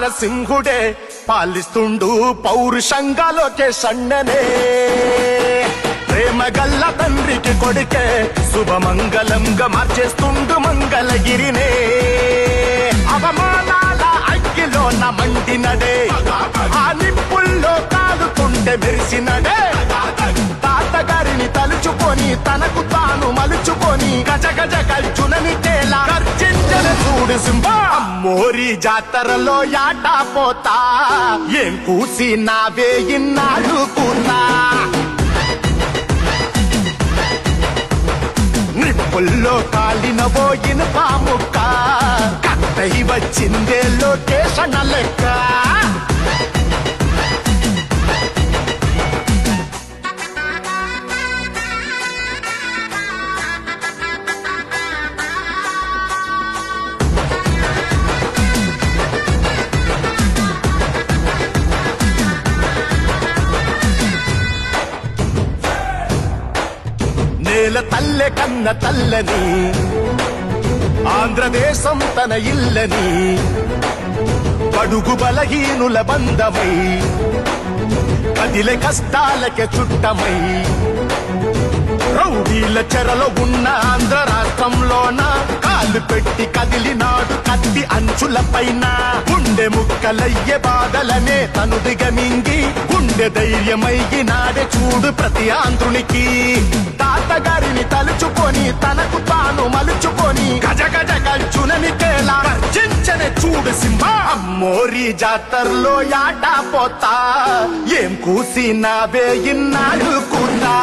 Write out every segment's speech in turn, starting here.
నారసింహుడే పాలిస్తుండు పౌరుషంగా లోకేష్ అన్ననే ప్రేమ గల్ల తండ్రికి కొడుకే శుభమంగళంగా మార్చేస్తుండు మంగళగిరినే అవమానాల అగ్గిలోన మండినడే ఆ నిప్పుల్లో కాలుతుంటే మెరిసినడే తాతగారిని తలుచుకొని తనకు తాను మలుచుకొని గజ గజ గల్చునని తేలా గర్జించన చూడు సింహ అమ్మోరి జాతరలో యాటా పోతా ఏం కూసి నావే ఇన్నాడు కూతా నిప్పుల్లో కాలిన పోయిన పాముక్క కట్టై వచ్చిందే లోకేషణ లెక్క నేల తల్లె కన్న తల్లని ఆంధ్రదేశం తన ఇల్లని బడుగు బలహీనుల బంధమై కదిలే కష్టాలకే చుట్టమై రౌడీల చెరలో ఉన్న ఆంధ్ర రాష్ట్రంలోన కాలు పెట్టి కదిలినాడు కత్తి అంచుల పైన గుండె ముక్కలయ్యే బాధలనే తను దిగమింగి గుండె ధైర్యమయ్యినాడే చూడు ప్రతి ఆంధ్రునికి తాతగారిని తలుచుకొని తనకు తాను మలుచుకొని గజ గజ గల్చునని తేలా గర్జించని చూడు సింహ అమ్మోరి జాతరలో యాటా పోతా ఏం కూసి నావే ఇన్నాడు కూతా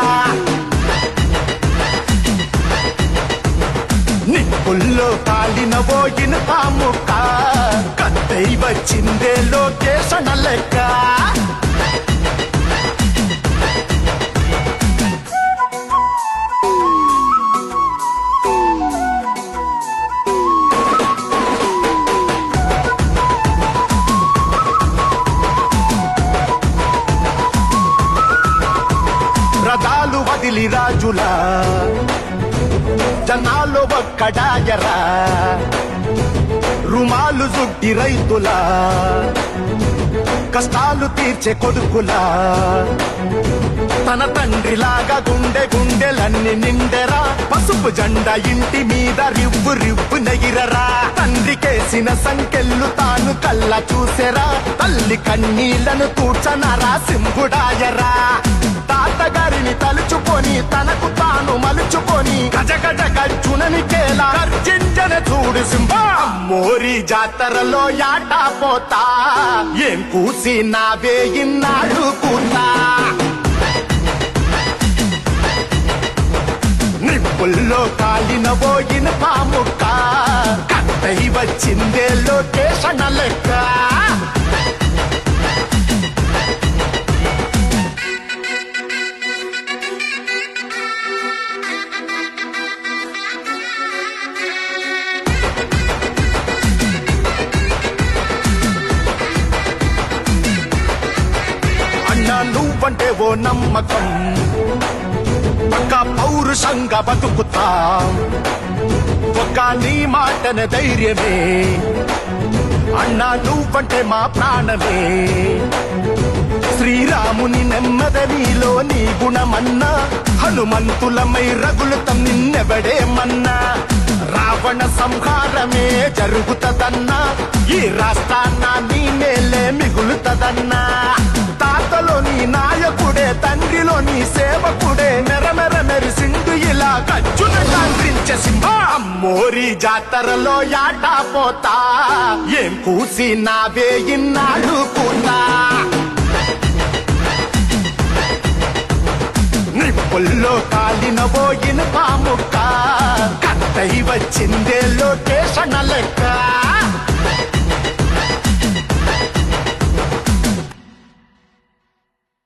నిప్పుల్లో కాలిన పోయిన పాముక్క కత్తై వచ్చిందే లోకేషణ లెక్క రథాలు వదిలి రాజులా జనాలు ఒక్కడాయరా రుమాలు జుట్టి రైతులా కష్టాలు తీర్చే కొడుకులా తన తండ్రిలాగా గుండె గుండెలన్నీ నిండెరా పసుపు జెండా ఇంటి మీద రివ్వు రివ్వు నెగిరరా తండ్రికేసిన సంకెళ్ళు తాను కళ్ళ చూసెరా తల్లి కన్నీళ్లను తూర్చనరా సింహుడాయరా తాతగారిని తలుచుకొని తనకు తాను మలుచుకొని గజ గజ గల్చునని కేలా గర్జించన చూడు సింహ అమ్మోరి జాతరలో యాటా పోతా ఏం కూసి నావే ఇన్నాడు కూతా నిప్పుల్లో కాలిన పోయిన పాముక్క కట్టై వచ్చిందే లోకేషణ లెక్క నువ్వంటే ఓ నమ్మకం ఒక పౌరుషంగా బతుకుతా ఒక నీ మాటన ధైర్యమే అన్నా నువ్వంటే మా ప్రాణమే శ్రీరాముని నెమ్మద నీలో నీ గుణమన్నా హనుమంతులమై రగులుతం నిన్నెవడేమన్నా రావణ సంహారమే జరుగుతదన్నా ఈ రాష్ట్రాన్న నీ మేలే మిగులుతదన్నా తాతలో నీ నాయకుడే తండ్రిలో నీ సేవకుడే మెరమెర మెరిసిండు ఇలా గజ్జున గాండ్రించే సింహ అమ్మోరి జాతరలో యాటా పోతా ఏం కూసి నావే ఇన్నాడు కూతా నిప్పుల్లో కాలిన పోయిన పాముక్క కట్టై వచ్చిందే లోకేషణ లెక్క